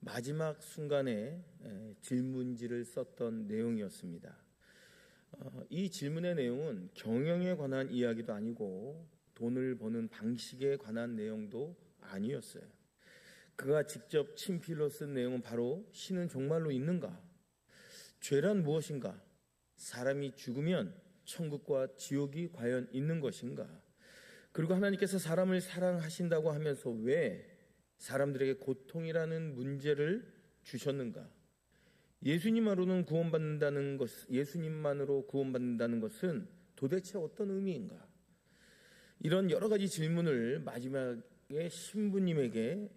마지막 순간에 질문지를 썼던 내용이었습니다. 이 질문의 내용은 경영에 관한 이야기도 아니고 돈을 버는 방식에 관한 내용도 아니었어요. 그가 직접 친필로 쓴 내용은 바로 신은 정말로 있는가? 죄란 무엇인가? 사람이 죽으면 천국과 지옥이 과연 있는 것인가? 그리고 하나님께서 사람을 사랑하신다고 하면서 왜 사람들에게 고통이라는 문제를 주셨는가? 예수님만으로 구원받는다는 것은 도대체 어떤 의미인가? 이런 여러 가지 질문을 마지막에 신부님에게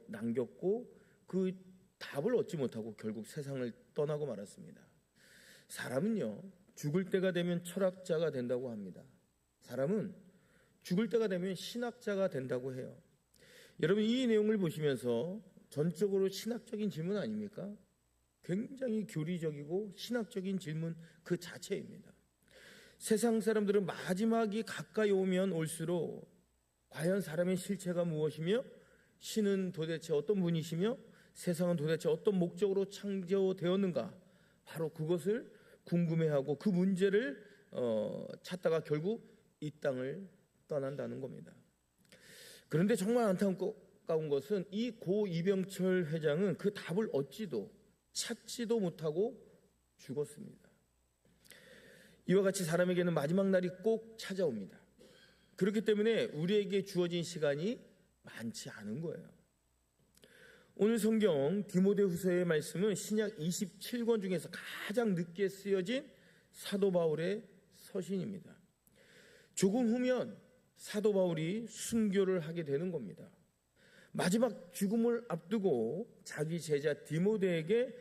남겼고 그 답을 얻지 못하고 결국 세상을 떠나고 말았습니다. 사람은요, 죽을 때가 되면 철학자가 된다고 합니다. 사람은 죽을 때가 되면 신학자가 된다고 해요. 여러분, 이 내용을 보시면서 전적으로 신학적인 질문 아닙니까? 굉장히 교리적이고 신학적인 질문 그 자체입니다. 세상 사람들은 마지막이 가까이 오면 올수록 과연 사람의 실체가 무엇이며 신은 도대체 어떤 분이시며 세상은 도대체 어떤 목적으로 창조되었는가, 바로 그것을 궁금해하고 그 문제를 찾다가 결국 이 땅을 떠난다는 겁니다. 그런데 정말 안타까운 것은 이 고 이병철 회장은 그 답을 찾지도 못하고 죽었습니다. 이와 같이 사람에게는 마지막 날이 꼭 찾아옵니다. 그렇기 때문에 우리에게 주어진 시간이 많지 않은 거예요. 오늘 성경 디모데후서의 말씀은 신약 27권 중에서 가장 늦게 쓰여진 사도 바울의 서신입니다. 조금 후면 사도 바울이 순교를 하게 되는 겁니다. 마지막 죽음을 앞두고 자기 제자 디모데에게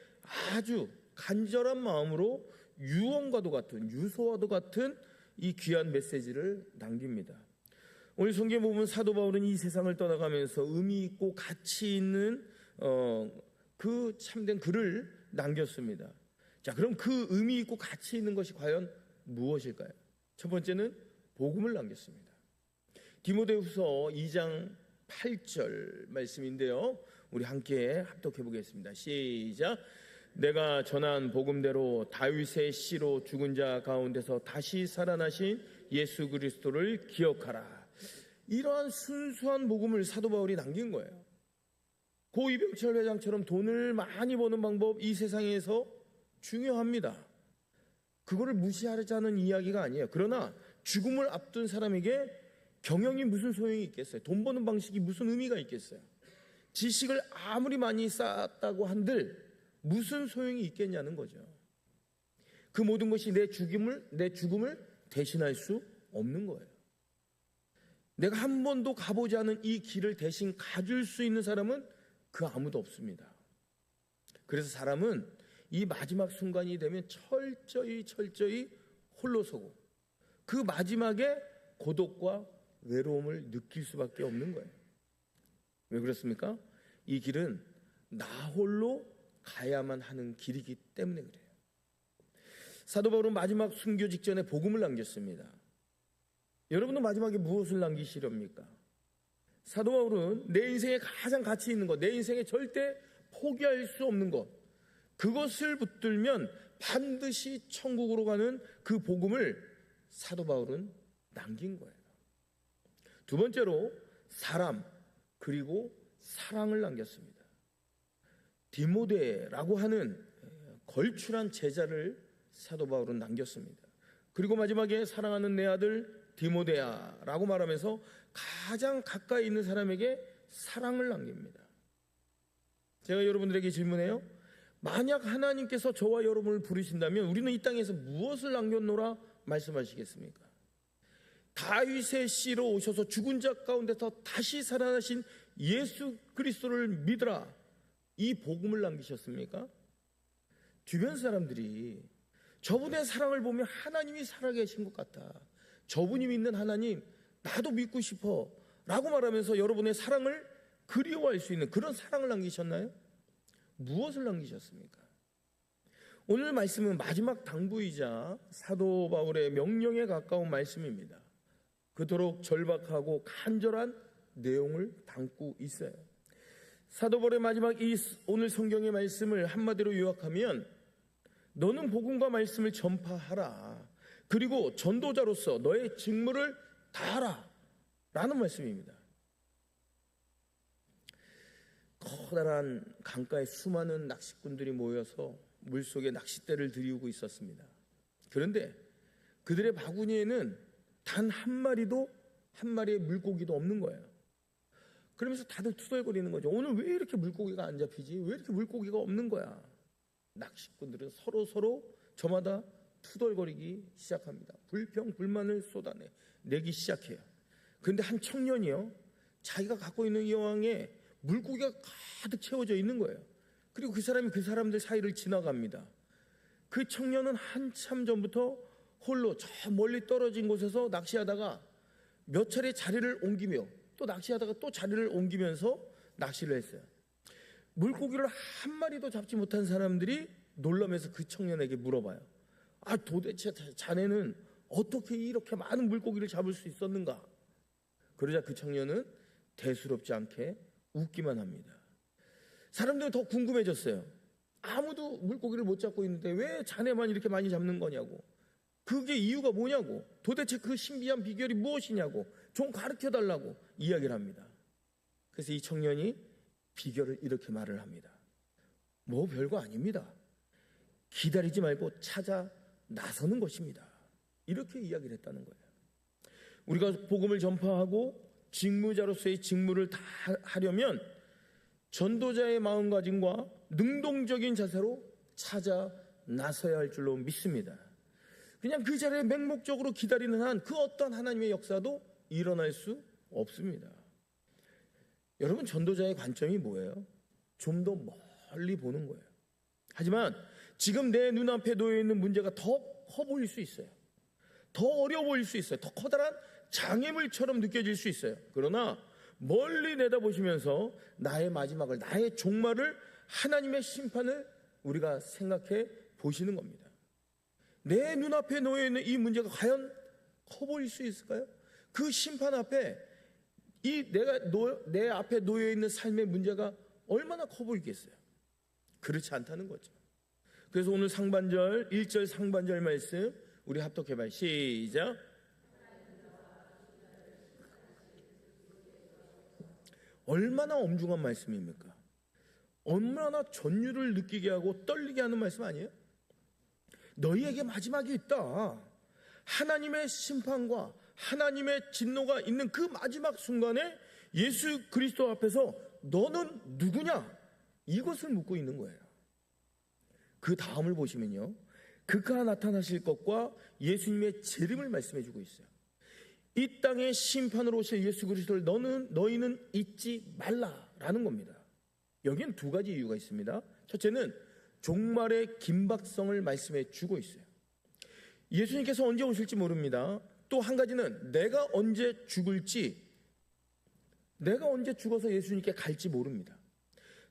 아주 간절한 마음으로 유서와도 같은 이 귀한 메시지를 남깁니다. 오늘 성경에 보면 사도 바울은 이 세상을 떠나가면서 의미 있고 가치 있는 그 참된 글을 남겼습니다. 자, 그럼 그 의미 있고 가치 있는 것이 과연 무엇일까요? 첫 번째는 복음을 남겼습니다. 디모데후서 2장 8절 말씀인데요, 우리 함께 합독해 보겠습니다. 시작. 내가 전한 복음대로 다윗의 씨로 죽은 자 가운데서 다시 살아나신 예수 그리스도를 기억하라. 이러한 순수한 복음을 사도 바울이 남긴 거예요. 고 이병철 회장처럼 돈을 많이 버는 방법, 이 세상에서 중요합니다. 그거를 무시하자는 이야기가 아니에요. 그러나 죽음을 앞둔 사람에게 경영이 무슨 소용이 있겠어요? 돈 버는 방식이 무슨 의미가 있겠어요? 지식을 아무리 많이 쌓았다고 한들 무슨 소용이 있겠냐는 거죠. 그 모든 것이 내 죽음을 대신할 수 없는 거예요. 내가 한 번도 가보지 않은 이 길을 대신 가줄 수 있는 사람은 그 아무도 없습니다. 그래서 사람은 이 마지막 순간이 되면 철저히 홀로 서고 그 마지막에 고독과 외로움을 느낄 수밖에 없는 거예요. 왜 그렇습니까? 이 길은 나 홀로 가야만 하는 길이기 때문에 그래요. 사도 바울은 마지막 순교 직전에 복음을 남겼습니다. 여러분은 마지막에 무엇을 남기시렵니까? 사도 바울은 내 인생에 가장 가치 있는 것, 내 인생에 절대 포기할 수 없는 것, 그것을 붙들면 반드시 천국으로 가는 그 복음을 사도 바울은 남긴 거예요. 두 번째로 사람 그리고 사랑을 남겼습니다. 디모데라고 하는 걸출한 제자를 사도 바울은 남겼습니다. 그리고 마지막에 사랑하는 내 아들 디모데야라고 말하면서 가장 가까이 있는 사람에게 사랑을 남깁니다. 제가 여러분들에게 질문해요. 만약 하나님께서 저와 여러분을 부르신다면 우리는 이 땅에서 무엇을 남겼노라 말씀하시겠습니까? 다윗의 씨로 오셔서 죽은 자 가운데서 다시 살아나신 예수 그리스도를 믿으라, 이 복음을 남기셨습니까? 주변 사람들이 저분의 사랑을 보면 하나님이 살아계신 것 같아, 저분이 믿는 하나님 나도 믿고 싶어 라고 말하면서 여러분의 사랑을 그리워할 수 있는 그런 사랑을 남기셨나요? 무엇을 남기셨습니까? 오늘 말씀은 마지막 당부이자 사도 바울의 명령에 가까운 말씀입니다. 그토록 절박하고 간절한 내용을 담고 있어요. 사도 바울의 마지막 이 오늘 성경의 말씀을 한마디로 요약하면 너는 복음과 말씀을 전파하라. 그리고 전도자로서 너의 직무를 다하라 라는 말씀입니다. 커다란 강가에 수많은 낚시꾼들이 모여서 물속에 낚싯대를 들이우고 있었습니다. 그런데 그들의 바구니에는 단 한 마리의 물고기도 없는 거예요. 그러면서 다들 투덜거리는 거죠. 오늘 왜 이렇게 물고기가 안 잡히지? 왜 이렇게 물고기가 없는 거야? 낚시꾼들은 서로 저마다 투덜거리기 시작합니다. 불평불만을 쏟아내기 시작해요. 그런데 한 청년이요, 자기가 갖고 있는 이 여왕에 물고기가 가득 채워져 있는 거예요. 그리고 그 사람이 그 사람들 사이를 지나갑니다. 그 청년은 한참 전부터 홀로 저 멀리 떨어진 곳에서 낚시하다가 몇 차례 자리를 옮기며 또 낚시하다가 또 자리를 옮기면서 낚시를 했어요. 물고기를 한 마리도 잡지 못한 사람들이 놀라면서 그 청년에게 물어봐요. 아, 도대체 자네는 어떻게 이렇게 많은 물고기를 잡을 수 있었는가? 그러자 그 청년은 대수롭지 않게 웃기만 합니다. 사람들은 더 궁금해졌어요. 아무도 물고기를 못 잡고 있는데 왜 자네만 이렇게 많이 잡는 거냐고. 그게 이유가 뭐냐고. 도대체 그 신비한 비결이 무엇이냐고 좀 가르쳐달라고 이야기를 합니다. 그래서 이 청년이 비결을 이렇게 말을 합니다. 뭐 별거 아닙니다. 기다리지 말고 찾아 나서는 것입니다. 이렇게 이야기를 했다는 거예요. 우리가 복음을 전파하고 직무자로서의 직무를 다 하려면 전도자의 마음가짐과 능동적인 자세로 찾아 나서야 할 줄로 믿습니다. 그냥 그 자리에 맹목적으로 기다리는 한 그 어떤 하나님의 역사도 일어날 수 없습니다. 여러분, 전도자의 관점이 뭐예요? 좀 더 멀리 보는 거예요. 하지만 지금 내 눈앞에 놓여 있는 문제가 더 커 보일 수 있어요. 더 어려워 보일 수 있어요. 더 커다란 장애물처럼 느껴질 수 있어요. 그러나 멀리 내다보시면서 나의 마지막을, 나의 종말을, 하나님의 심판을 우리가 생각해 보시는 겁니다. 내 눈앞에 놓여 있는 이 문제가 과연 커 보일 수 있을까요? 그 심판 앞에 내 앞에 놓여 있는 삶의 문제가 얼마나 커 보이겠어요? 그렇지 않다는 거죠. 그래서 오늘 상반절 1절 상반절 말씀 우리 합독해봐요. 시작. 얼마나 엄중한 말씀입니까? 얼마나 전율을 느끼게 하고 떨리게 하는 말씀 아니에요? 너희에게 마지막이 있다. 하나님의 심판과 하나님의 진노가 있는 그 마지막 순간에 예수 그리스도 앞에서 너는 누구냐? 이것을 묻고 있는 거예요. 그 다음을 보시면요, 그가 나타나실 것과 예수님의 재림을 말씀해 주고 있어요. 이 땅에 심판으로 오실 예수 그리스도를 너희는 잊지 말라라는 겁니다. 여기엔 두 가지 이유가 있습니다. 첫째는 종말의 긴박성을 말씀해 주고 있어요. 예수님께서 언제 오실지 모릅니다. 또 한 가지는 내가 언제 죽을지, 내가 언제 죽어서 예수님께 갈지 모릅니다.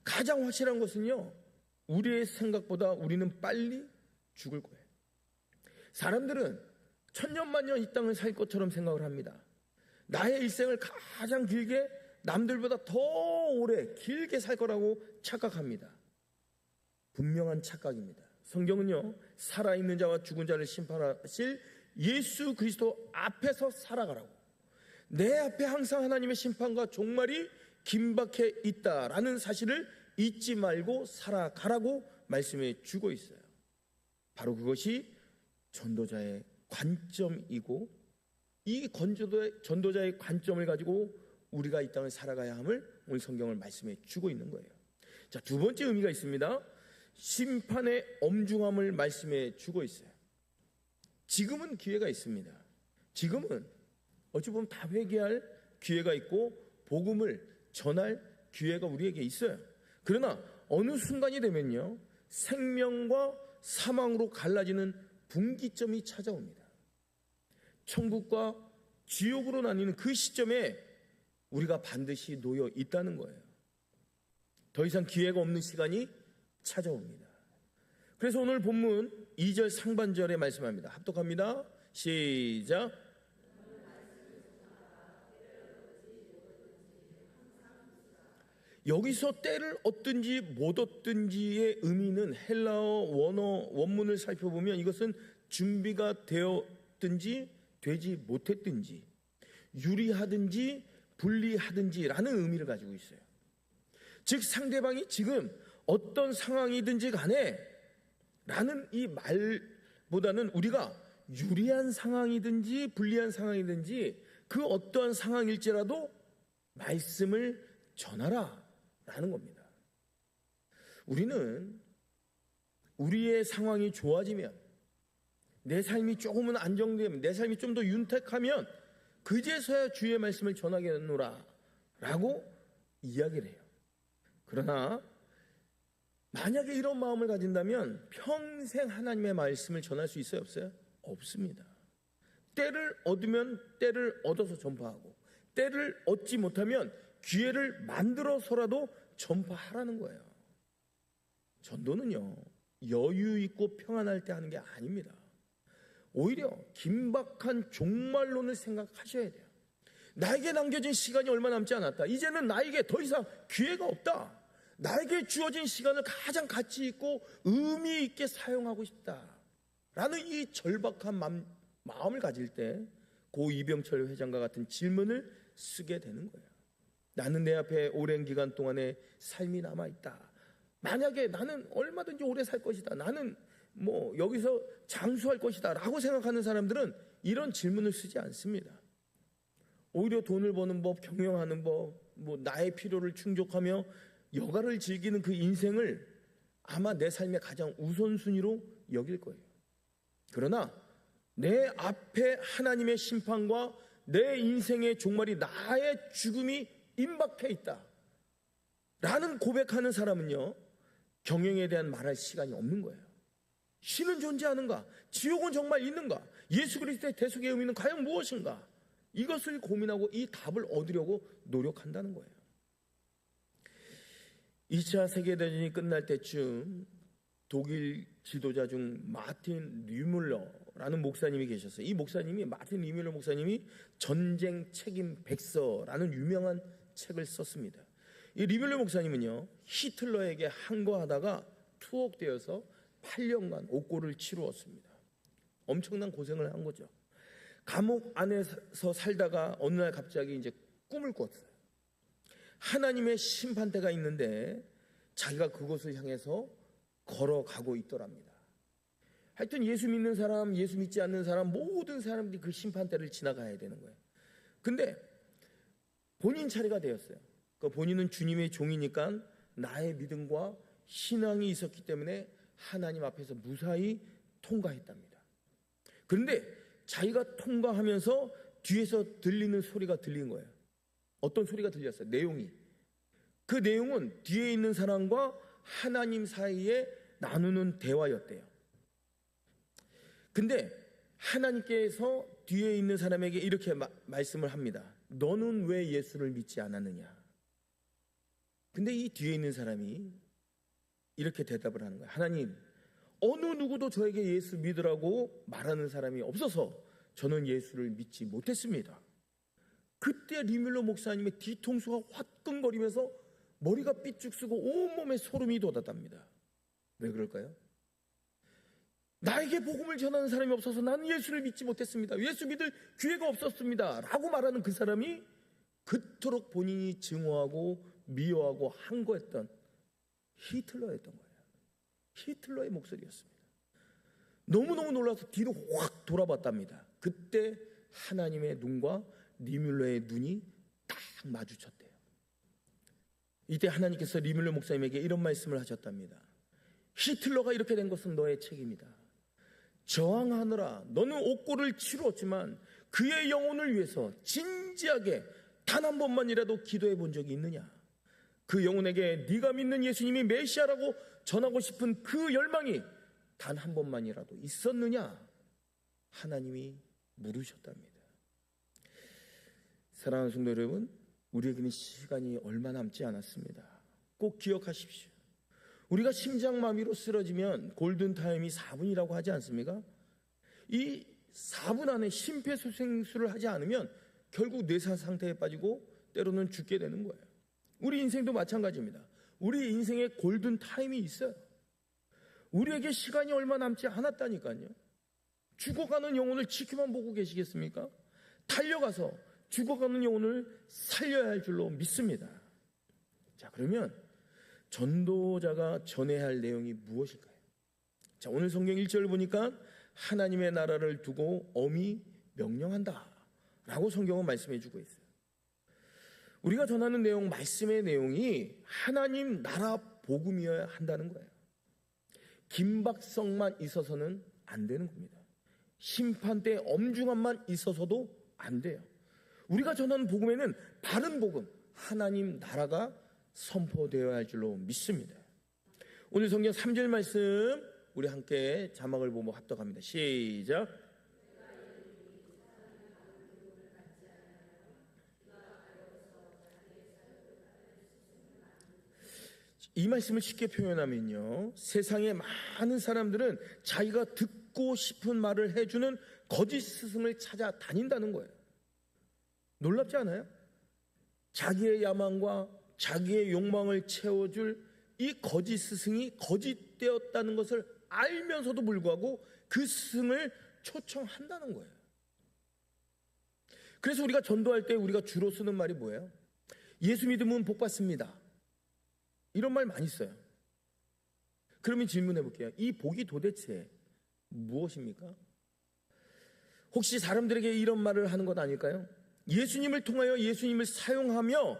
가장 확실한 것은요, 우리의 생각보다 우리는 빨리 죽을 거예요. 사람들은 천년만년 이 땅을 살 것처럼 생각을 합니다. 나의 일생을 가장 길게, 남들보다 더 오래 길게 살 거라고 착각합니다. 분명한 착각입니다. 성경은요, 살아있는 자와 죽은 자를 심판하실 예수 그리스도 앞에서 살아가라고, 내 앞에 항상 하나님의 심판과 종말이 긴박해 있다라는 사실을 잊지 말고 살아가라고 말씀해 주고 있어요. 바로 그것이 전도자의 관점이고, 이 전도자의 관점을 가지고 우리가 이 땅을 살아가야 함을 오늘 성경을 말씀해 주고 있는 거예요. 자, 두 번째 의미가 있습니다. 심판의 엄중함을 말씀해 주고 있어요. 지금은 기회가 있습니다. 지금은 어찌 보면 다 회개할 기회가 있고 복음을 전할 기회가 우리에게 있어요. 그러나 어느 순간이 되면요, 생명과 사망으로 갈라지는 분기점이 찾아옵니다. 천국과 지옥으로 나뉘는 그 시점에 우리가 반드시 놓여 있다는 거예요. 더 이상 기회가 없는 시간이 찾아옵니다. 그래서 오늘 본문 2절 상반절에 말씀합니다. 합독합니다. 시작. 여기서 때를 얻든지 못 얻든지의 의미는 헬라어 원문을 살펴보면 이것은 준비가 되었든지 되지 못했든지 유리하든지 불리하든지라는 의미를 가지고 있어요. 즉 상대방이 지금 어떤 상황이든지 간에 라는 이 말보다는 우리가 유리한 상황이든지 불리한 상황이든지 그 어떠한 상황일지라도 말씀을 전하라 라는 겁니다. 우리는 우리의 상황이 좋아지면, 내 삶이 조금은 안정되면, 내 삶이 좀 더 윤택하면 그제서야 주의 말씀을 전하겠노라 라고 이야기를 해요. 그러나 만약에 이런 마음을 가진다면 평생 하나님의 말씀을 전할 수 있어요? 없어요? 없습니다. 때를 얻으면 때를 얻어서 전파하고, 때를 얻지 못하면 기회를 만들어서라도 전파하라는 거예요. 전도는요, 여유 있고 평안할 때 하는 게 아닙니다. 오히려 긴박한 종말론을 생각하셔야 돼요. 나에게 남겨진 시간이 얼마 남지 않았다. 이제는 나에게 더 이상 기회가 없다. 나에게 주어진 시간을 가장 가치 있고 의미 있게 사용하고 싶다 라는 이 절박한 마음을 가질 때 고 이병철 회장과 같은 질문을 쓰게 되는 거예요. 나는 내 앞에 오랜 기간 동안의 삶이 남아있다. 만약에 나는 얼마든지 오래 살 것이다, 나는 여기서 장수할 것이다 라고 생각하는 사람들은 이런 질문을 쓰지 않습니다. 오히려 돈을 버는 법, 경영하는 법, 나의 필요를 충족하며 여가를 즐기는 그 인생을 아마 내 삶의 가장 우선순위로 여길 거예요. 그러나 내 앞에 하나님의 심판과 내 인생의 종말이, 나의 죽음이 임박해 있다 라는 고백하는 사람은요, 경영에 대한 말할 시간이 없는 거예요. 신은 존재하는가? 지옥은 정말 있는가? 예수 그리스도의 대속의 의미는 과연 무엇인가? 이것을 고민하고 이 답을 얻으려고 노력한다는 거예요. 2차 세계대전이 끝날 때쯤 독일 지도자 중 마틴 리뮬러라는 목사님이 계셨어요. 이 목사님이, 마틴 리뮬러 목사님이 전쟁 책임 백서라는 유명한 책을 썼습니다. 이 리뮬러 목사님은요, 히틀러에게 항거하다가 투옥되어서 8년간 옥고를 치루었습니다. 엄청난 고생을 한 거죠. 감옥 안에서 살다가 어느 날 갑자기 이제 꿈을 꿨어요. 하나님의 심판대가 있는데 자기가 그곳을 향해서 걸어가고 있더랍니다. 하여튼 예수 믿는 사람, 예수 믿지 않는 사람, 모든 사람들이 그 심판대를 지나가야 되는 거예요. 근데 본인 차례가 되었어요. 본인은 주님의 종이니까 나의 믿음과 신앙이 있었기 때문에 하나님 앞에서 무사히 통과했답니다. 그런데 자기가 통과하면서 뒤에서 들리는 소리가 들린 거예요. 어떤 소리가 들렸어요? 내용이. 그 내용은 뒤에 있는 사람과 하나님 사이에 나누는 대화였대요. 근데 하나님께서 뒤에 있는 사람에게 이렇게 말씀을 합니다. 너는 왜 예수를 믿지 않았느냐? 근데 이 뒤에 있는 사람이 이렇게 대답을 하는 거예요. 하나님, 어느 누구도 저에게 예수 믿으라고 말하는 사람이 없어서 저는 예수를 믿지 못했습니다. 그때 리뮬러 목사님의 뒤통수가 화끈거리면서 머리가 삐죽쓰고 온몸에 소름이 돋았답니다. 왜 그럴까요? 나에게 복음을 전하는 사람이 없어서 나는 예수를 믿지 못했습니다. 예수 믿을 기회가 없었습니다 라고 말하는 그 사람이 그토록 본인이 증오하고 미워하고 항거했던 히틀러였던 거예요. 히틀러의 목소리였습니다. 너무너무 놀라서 뒤로 확 돌아봤답니다. 그때 하나님의 눈과 리뮬러의 눈이 딱 마주쳤대요. 이때 하나님께서 리뮬러 목사님에게 이런 말씀을 하셨답니다. 히틀러가 이렇게 된 것은 너의 책임이다. 저항하느라 너는 옥고를 치루었지만 그의 영혼을 위해서 진지하게 단 한 번만이라도 기도해 본 적이 있느냐? 그 영혼에게 네가 믿는 예수님이 메시아라고 전하고 싶은 그 열망이 단 한 번만이라도 있었느냐? 하나님이 물으셨답니다. 사랑하는 성도 여러분, 우리에게는 시간이 얼마 남지 않았습니다. 꼭 기억하십시오. 우리가 심장마비로 쓰러지면 골든타임이 4분이라고 하지 않습니까? 이 4분 안에 심폐소생술을 하지 않으면 결국 뇌사 상태에 빠지고 때로는 죽게 되는 거예요. 우리 인생도 마찬가지입니다. 우리 인생에 골든 타임이 있어요. 우리에게 시간이 얼마 남지 않았다니까요. 죽어가는 영혼을 지켜만 보고 계시겠습니까? 달려가서 죽어가는 영혼을 살려야 할 줄로 믿습니다. 자, 그러면 전도자가 전해야 할 내용이 무엇일까요? 자, 오늘 성경 1절을 보니까 하나님의 나라를 두고 엄히 명령한다 라고 성경은 말씀해 주고 있어요. 우리가 전하는 내용, 말씀의 내용이 하나님 나라 복음이어야 한다는 거예요. 긴박성만 있어서는 안 되는 겁니다. 심판대 엄중함만 있어서도 안 돼요. 우리가 전하는 복음에는 바른 복음, 하나님 나라가 선포되어야 할 줄로 믿습니다. 오늘 성경 3절 말씀 우리 함께 자막을 보고 합독합니다. 시작. 이 말씀을 쉽게 표현하면요, 세상의 많은 사람들은 자기가 듣고 싶은 말을 해주는 거짓 스승을 찾아 다닌다는 거예요. 놀랍지 않아요? 자기의 야망과 자기의 욕망을 채워줄 이 거짓 스승이 거짓되었다는 것을 알면서도 불구하고 그 스승을 초청한다는 거예요. 그래서 우리가 전도할 때 우리가 주로 쓰는 말이 뭐예요? 예수 믿으면 복 받습니다. 이런 말 많이 써요. 그러면 질문해 볼게요. 이 복이 도대체 무엇입니까? 혹시 사람들에게 이런 말을 하는 것 아닐까요? 예수님을 통하여 예수님을 사용하면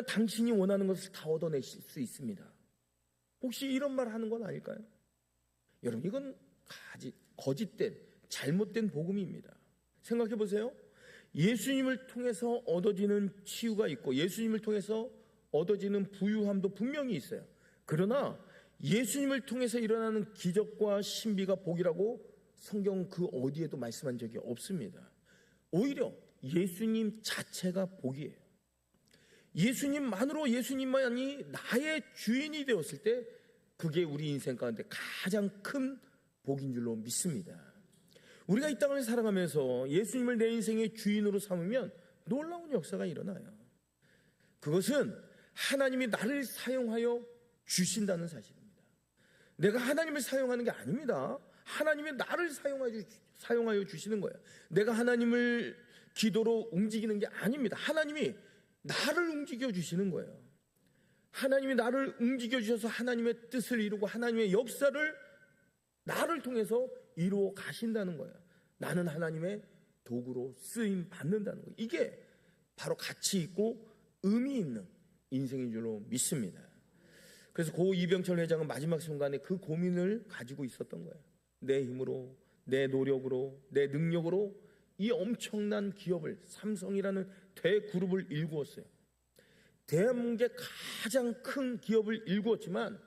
당신이 원하는 것을 다 얻어내실 수 있습니다. 혹시 이런 말 하는 건 아닐까요? 여러분, 이건 거짓된 잘못된 복음입니다. 생각해 보세요. 예수님을 통해서 얻어지는 치유가 있고 예수님을 통해서 얻어지는 부유함도 분명히 있어요. 그러나 예수님을 통해서 일어나는 기적과 신비가 복이라고 성경 그 어디에도 말씀한 적이 없습니다. 오히려 예수님 자체가 복이에요. 예수님만이 나의 주인이 되었을 때 그게 우리 인생 가운데 가장 큰 복인 줄로 믿습니다. 우리가 이 땅을 살아가면서 예수님을 내 인생의 주인으로 삼으면 놀라운 역사가 일어나요. 그것은 하나님이 나를 사용하여 주신다는 사실입니다. 내가 하나님을 사용하는 게 아닙니다. 하나님이 나를 사용하여 주시는 거예요. 내가 하나님을 기도로 움직이는 게 아닙니다. 하나님이 나를 움직여 주시는 거예요. 하나님이 나를 움직여 주셔서 하나님의 뜻을 이루고 하나님의 역사를 나를 통해서 이루어 가신다는 거예요. 나는 하나님의 도구로 쓰임 받는다는 거예요. 이게 바로 가치 있고 의미 있는 인생인 줄로 믿습니다. 그래서 고 이병철 회장은 마지막 순간에 그 고민을 가지고 있었던 거예요. 내 힘으로, 내 노력으로, 내 능력으로 이 엄청난 기업을, 삼성이라는 대그룹을 일구었어요. 대한민국의 가장 큰 기업을 일구었지만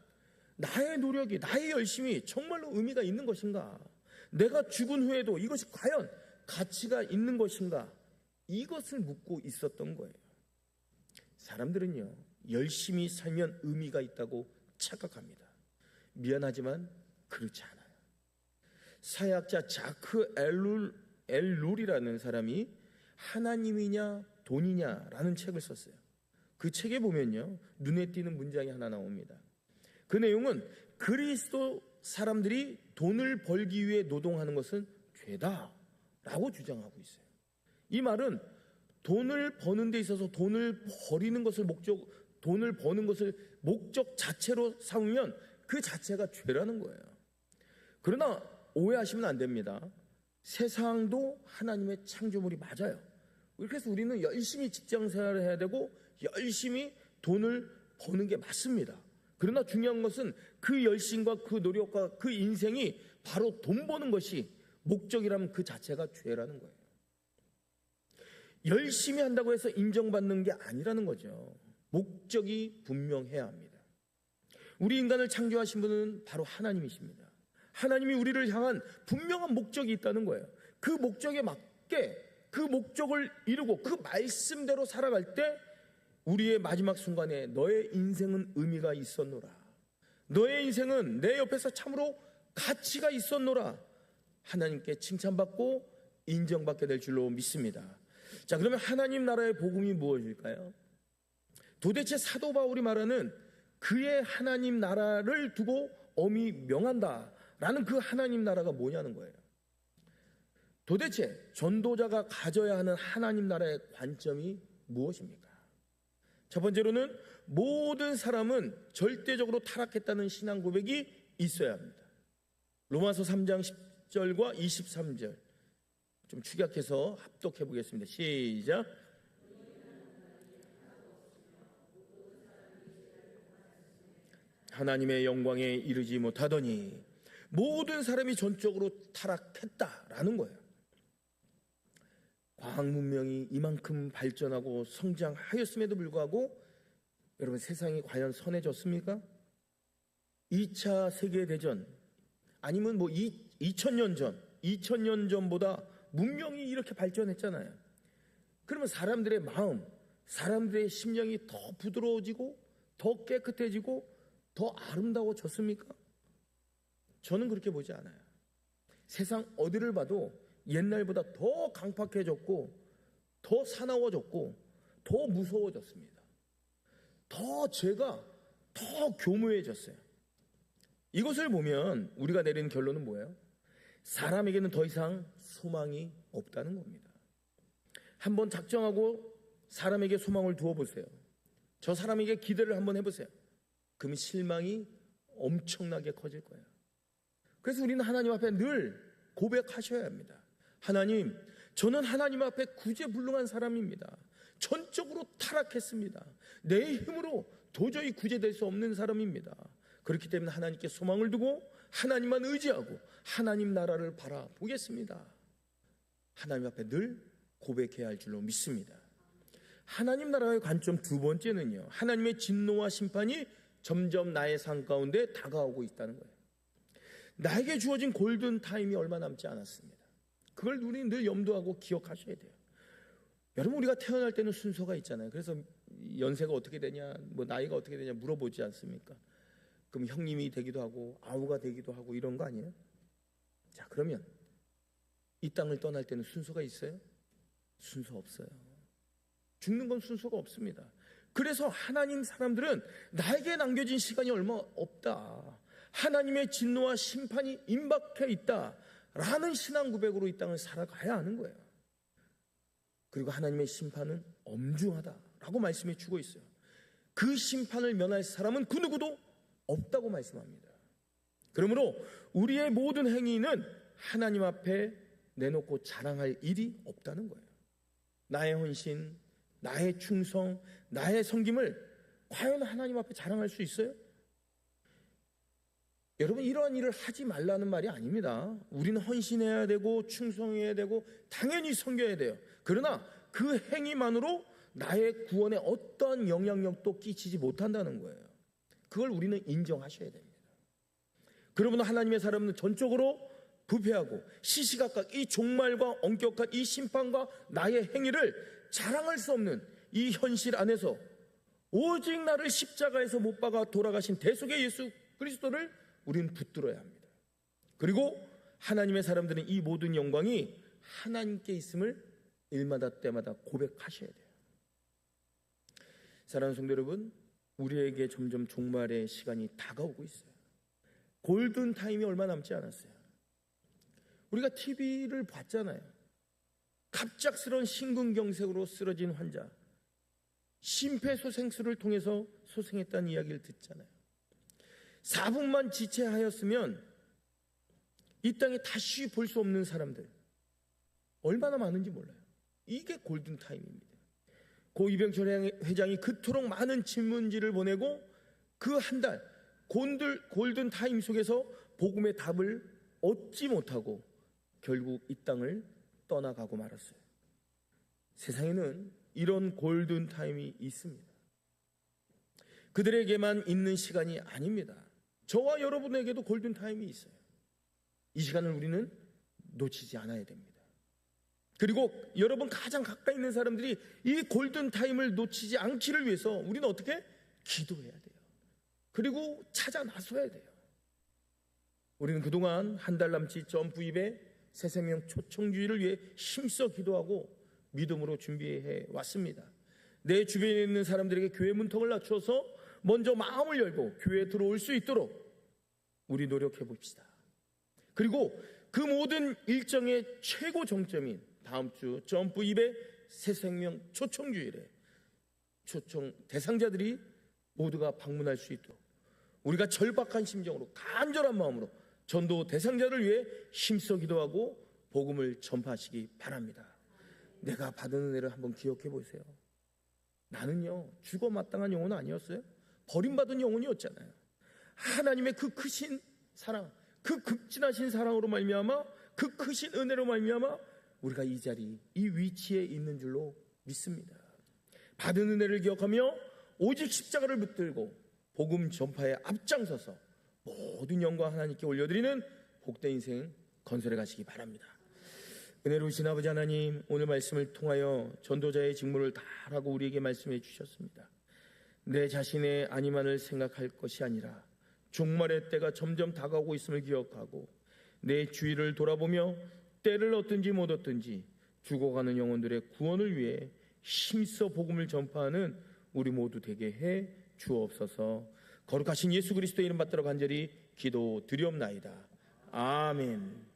나의 노력이, 나의 열심이 정말로 의미가 있는 것인가? 내가 죽은 후에도 이것이 과연 가치가 있는 것인가? 이것을 묻고 있었던 거예요. 사람들은요, 열심히 살면 의미가 있다고 착각합니다. 미안하지만 그렇지 않아요. 사회학자 자크 엘룰이라는 사람이 하나님이냐 돈이냐라는 책을 썼어요. 그 책에 보면요, 눈에 띄는 문장이 하나 나옵니다. 그 내용은 그리스도 사람들이 돈을 벌기 위해 노동하는 것은 죄다라고 주장하고 있어요. 이 말은 돈을 버는 데 있어서 돈을 버는 것을 목적 자체로 삼으면 그 자체가 죄라는 거예요. 그러나 오해하시면 안 됩니다. 세상도 하나님의 창조물이 맞아요. 그래서 우리는 열심히 직장 생활을 해야 되고 열심히 돈을 버는 게 맞습니다. 그러나 중요한 것은 그 열심과 그 노력과 그 인생이 바로 돈 버는 것이 목적이라면 그 자체가 죄라는 거예요. 열심히 한다고 해서 인정받는 게 아니라는 거죠. 목적이 분명해야 합니다. 우리 인간을 창조하신 분은 바로 하나님이십니다. 하나님이 우리를 향한 분명한 목적이 있다는 거예요. 그 목적에 맞게 그 목적을 이루고 그 말씀대로 살아갈 때 우리의 마지막 순간에 너의 인생은 의미가 있었노라. 너의 인생은 내 옆에서 참으로 가치가 있었노라. 하나님께 칭찬받고 인정받게 될 줄로 믿습니다. 자, 그러면 하나님 나라의 복음이 무엇일까요? 도대체 사도 바울이 말하는 그의 하나님 나라를 두고 엄히 명한다라는 그 하나님 나라가 뭐냐는 거예요. 도대체 전도자가 가져야 하는 하나님 나라의 관점이 무엇입니까? 첫 번째로는 모든 사람은 절대적으로 타락했다는 신앙 고백이 있어야 합니다. 로마서 3장 10절과 23절 좀 축약해서 합독해 보겠습니다. 시작. 하나님의 영광에 이르지 못하더니 모든 사람이 전적으로 타락했다라는 거예요. 과학 문명이 이만큼 발전하고 성장하였음에도 불구하고 여러분, 세상이 과연 선해졌습니까? 2차 세계대전 아니면 2000년 전보다 문명이 이렇게 발전했잖아요. 그러면 사람들의 마음, 사람들의 심령이 더 부드러워지고 더 깨끗해지고 더 아름다워졌습니까? 저는 그렇게 보지 않아요. 세상 어디를 봐도 옛날보다 더 강팍해졌고 더 사나워졌고 더 무서워졌습니다. 더 죄가 더 교묘해졌어요. 이것을 보면 우리가 내리는 결론은 뭐예요? 사람에게는 더 이상 소망이 없다는 겁니다. 한번 작정하고 사람에게 소망을 두어보세요. 저 사람에게 기대를 한번 해보세요. 그러면 실망이 엄청나게 커질 거예요. 그래서 우리는 하나님 앞에 늘 고백하셔야 합니다. 하나님, 저는 하나님 앞에 구제불능한 사람입니다. 전적으로 타락했습니다. 내 힘으로 도저히 구제될 수 없는 사람입니다. 그렇기 때문에 하나님께 소망을 두고 하나님만 의지하고 하나님 나라를 바라보겠습니다. 하나님 앞에 늘 고백해야 할 줄로 믿습니다. 하나님 나라의 관점 두 번째는요, 하나님의 진노와 심판이 점점 나의 삶 가운데 다가오고 있다는 거예요. 나에게 주어진 골든타임이 얼마 남지 않았습니다. 그걸 우리는 늘 염두하고 기억하셔야 돼요. 여러분, 우리가 태어날 때는 순서가 있잖아요. 그래서 연세가 어떻게 되냐, 나이가 어떻게 되냐 물어보지 않습니까? 그럼 형님이 되기도 하고 아우가 되기도 하고 이런 거 아니에요? 자, 그러면 이 땅을 떠날 때는 순서가 있어요? 순서 없어요. 죽는 건 순서가 없습니다. 그래서 하나님 사람들은 나에게 남겨진 시간이 얼마 없다, 하나님의 진노와 심판이 임박해 있다라는 신앙 고백으로 이 땅을 살아가야 하는 거예요. 그리고 하나님의 심판은 엄중하다라고 말씀해 주고 있어요. 그 심판을 면할 사람은 그 누구도 없다고 말씀합니다. 그러므로 우리의 모든 행위는 하나님 앞에 내놓고 자랑할 일이 없다는 거예요. 나의 헌신, 나의 충성, 나의 섬김을 과연 하나님 앞에 자랑할 수 있어요? 여러분, 이러한 일을 하지 말라는 말이 아닙니다. 우리는 헌신해야 되고 충성해야 되고 당연히 섬겨야 돼요. 그러나 그 행위만으로 나의 구원에 어떠한 영향력도 끼치지 못한다는 거예요. 그걸 우리는 인정하셔야 됩니다. 그러므로 하나님의 사람은 전적으로 부패하고 시시각각 이 종말과 엄격한 이 심판과 나의 행위를 자랑할 수 없는 이 현실 안에서 오직 나를 십자가에서 못 박아 돌아가신 대속의 예수 그리스도를 우리는 붙들어야 합니다. 그리고 하나님의 사람들은 이 모든 영광이 하나님께 있음을 일마다 때마다 고백하셔야 돼요. 사랑하는 성도 여러분, 우리에게 점점 종말의 시간이 다가오고 있어요. 골든타임이 얼마 남지 않았어요. 우리가 TV를 봤잖아요. 갑작스러운 심근경색으로 쓰러진 환자, 심폐소생술을 통해서 소생했다는 이야기를 듣잖아요. 4분만 지체하였으면 이 땅에 다시 볼 수 없는 사람들 얼마나 많은지 몰라요. 이게 골든타임입니다. 고 이병철 회장이 그토록 많은 질문지를 보내고 그 한 달 골든타임 속에서 복음의 답을 얻지 못하고 결국 이 땅을 떠나가고 말았어요. 세상에는 이런 골든타임이 있습니다. 그들에게만 있는 시간이 아닙니다. 저와 여러분에게도 골든타임이 있어요. 이 시간을 우리는 놓치지 않아야 됩니다. 그리고 여러분 가장 가까이 있는 사람들이 이 골든타임을 놓치지 않기를 위해서 우리는 어떻게? 기도해야 돼요. 그리고 찾아 나서야 돼요. 우리는 그동안 한 달 남짓 점프입의 새생명 초청주의를 위해 힘써 기도하고 믿음으로 준비해 왔습니다. 내 주변에 있는 사람들에게 교회 문턱을 낮춰서 먼저 마음을 열고 교회에 들어올 수 있도록 우리 노력해 봅시다. 그리고 그 모든 일정의 최고 정점인 다음 주 점프 200 새생명 초청주일에 초청 대상자들이 모두가 방문할 수 있도록 우리가 절박한 심정으로 간절한 마음으로 전도 대상자를 위해 힘써 기도하고 복음을 전파하시기 바랍니다. 내가 받은 은혜를 한번 기억해 보세요. 나는요 죽어 마땅한 영혼은 아니었어요. 버림받은 영혼이었잖아요. 하나님의 그 크신 사랑, 그 극진하신 사랑으로 말미암아 그 크신 은혜로 말미암아 우리가 이 자리, 이 위치에 있는 줄로 믿습니다. 받은 은혜를 기억하며 오직 십자가를 붙들고 복음 전파에 앞장서서 모든 영광 하나님께 올려드리는 복된 인생 건설해 가시기 바랍니다. 은혜로우신 아버지 하나님, 오늘 말씀을 통하여 전도자의 직무를 다하고 우리에게 말씀해 주셨습니다. 내 자신의 안위만을 생각할 것이 아니라 종말의 때가 점점 다가오고 있음을 기억하고 내 주위를 돌아보며 때를 얻든지 못 얻든지 죽어가는 영혼들의 구원을 위해 힘써 복음을 전파하는 우리 모두 되게 해 주옵소서. 거룩하신 예수 그리스도의 이름 받들어 간절히 기도드리옵나이다. 아멘.